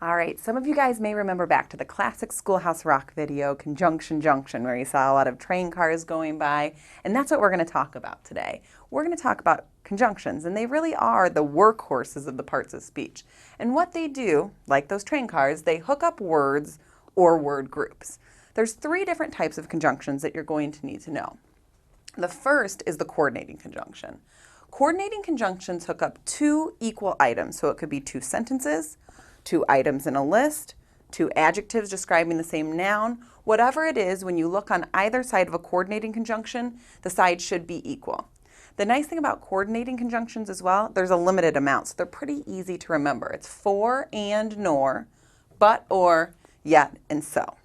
All right, some of you guys may remember back to the classic Schoolhouse Rock video, Conjunction Junction, where you saw a lot of train cars going by, and that's what we're going to talk about today. We're going to talk about conjunctions, and they really are the workhorses of the parts of speech. And what they do, like those train cars, they hook up words or word groups. There's three different types of conjunctions that you're going to need to know. The first is the coordinating conjunction. Coordinating conjunctions hook up two equal items, so it could be two sentences, two items in a list, two adjectives describing the same noun. Whatever it is, when you look on either side of a coordinating conjunction, the sides should be equal. The nice thing about coordinating conjunctions as well, there's a limited amount, so they're pretty easy to remember. It's for and nor, but or, yet, and so.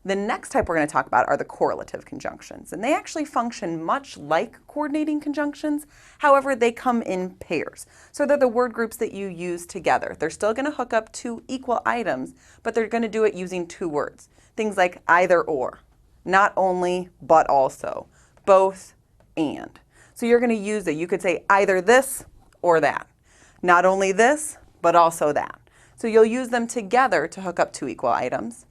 The next type we're going to talk about are the correlative conjunctions, and they actually function much like coordinating conjunctions. However, they come in pairs. So they're the word groups that you use together. They're still going to hook up two equal items, but they're going to do it using two words. Things like either or, not only, but also, both, and. So you're going to use it. You could say either this or that. Not only this, but also that. So you'll use them together to hook up two equal items.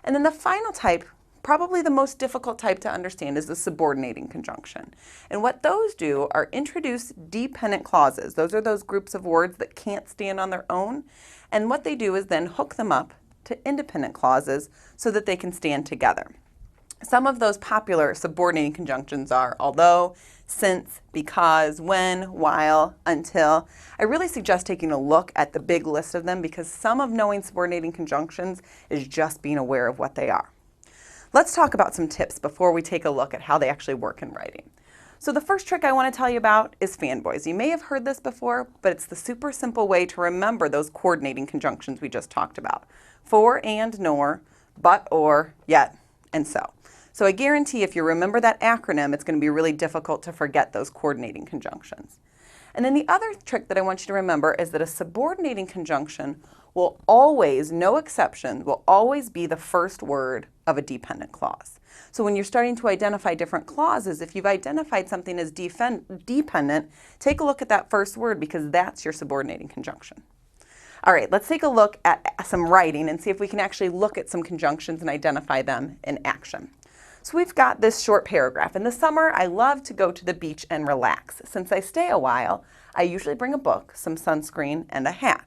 And then the final type, probably the most difficult type to understand, is the subordinating conjunction. And what those do are introduce dependent clauses. Those are those groups of words that can't stand on their own. And what they do is then hook them up to independent clauses so that they can stand together. Some of those popular subordinating conjunctions are although, since, because, when, while, until. I really suggest taking a look at the big list of them because some of knowing subordinating conjunctions is just being aware of what they are. Let's talk about some tips before we take a look at how they actually work in writing. So the first trick I want to tell you about is fanboys. You may have heard this before, but it's the super simple way to remember those coordinating conjunctions we just talked about. For and nor, but or, yet, and so. So I guarantee if you remember that acronym, it's going to be really difficult to forget those coordinating conjunctions. And then the other trick that I want you to remember is that a subordinating conjunction will always, no exception, will always be the first word of a dependent clause. So when you're starting to identify different clauses, if you've identified something as dependent, take a look at that first word because that's your subordinating conjunction. All right, let's take a look at some writing and see if we can actually look at some conjunctions and identify them in action. So we've got this short paragraph. In the summer, I love to go to the beach and relax. Since I stay a while, I usually bring a book, some sunscreen, and a hat.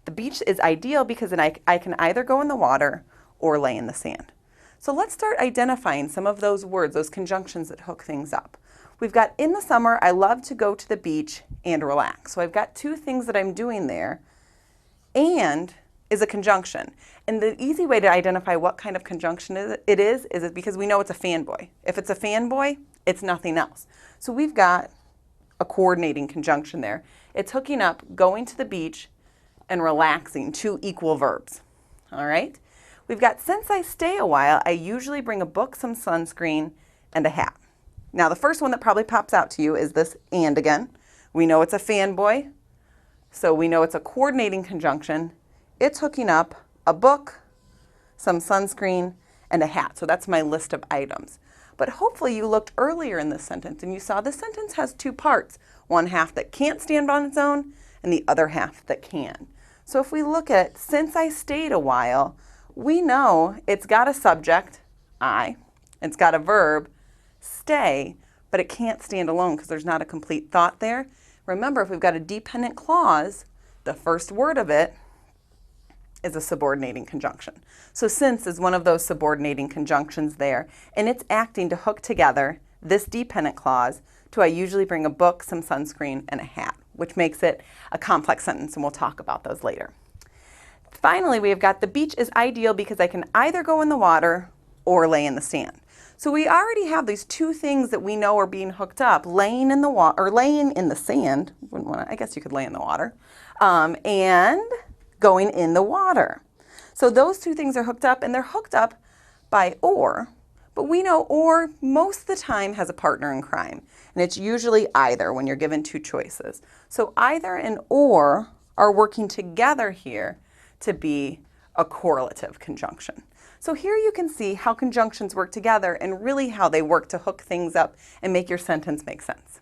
The beach is ideal because then I can either go in the water or lay in the sand. So let's start identifying some of those words, those conjunctions that hook things up. We've got in the summer, I love to go to the beach and relax. So I've got two things that I'm doing there. And is a conjunction. And the easy way to identify what kind of conjunction it is because we know it's a fanboy. If it's a fanboy, it's nothing else. So we've got a coordinating conjunction there. It's hooking up going to the beach and relaxing, two equal verbs. All right? We've got since I stay a while, I usually bring a book, some sunscreen, and a hat. Now the first one that probably pops out to you is this and again. We know it's a fanboy, so we know it's a coordinating conjunction. It's hooking up a book, some sunscreen, and a hat. So that's my list of items. But hopefully you looked earlier in this sentence and you saw this sentence has two parts. One half that can't stand on its own and the other half that can. So if we look at since I stayed a while, we know it's got a subject, I, it's got a verb, stay, but it can't stand alone because there's not a complete thought there. Remember, if we've got a dependent clause, the first word of it is a subordinating conjunction. So since is one of those subordinating conjunctions there, and it's acting to hook together this dependent clause to I usually bring a book, some sunscreen, and a hat, which makes it a complex sentence, and we'll talk about those later. Finally, we've got the beach is ideal because I can either go in the water or lay in the sand. So we already have these two things that we know are being hooked up, laying in the water or laying in the sand. I guess you could lay in the water, and going in the water. So those two things are hooked up, and they're hooked up by or, but we know or most of the time has a partner in crime, and it's usually either when you're given two choices. So either and or are working together here to be a correlative conjunction. So here you can see how conjunctions work together and really how they work to hook things up and make your sentence make sense.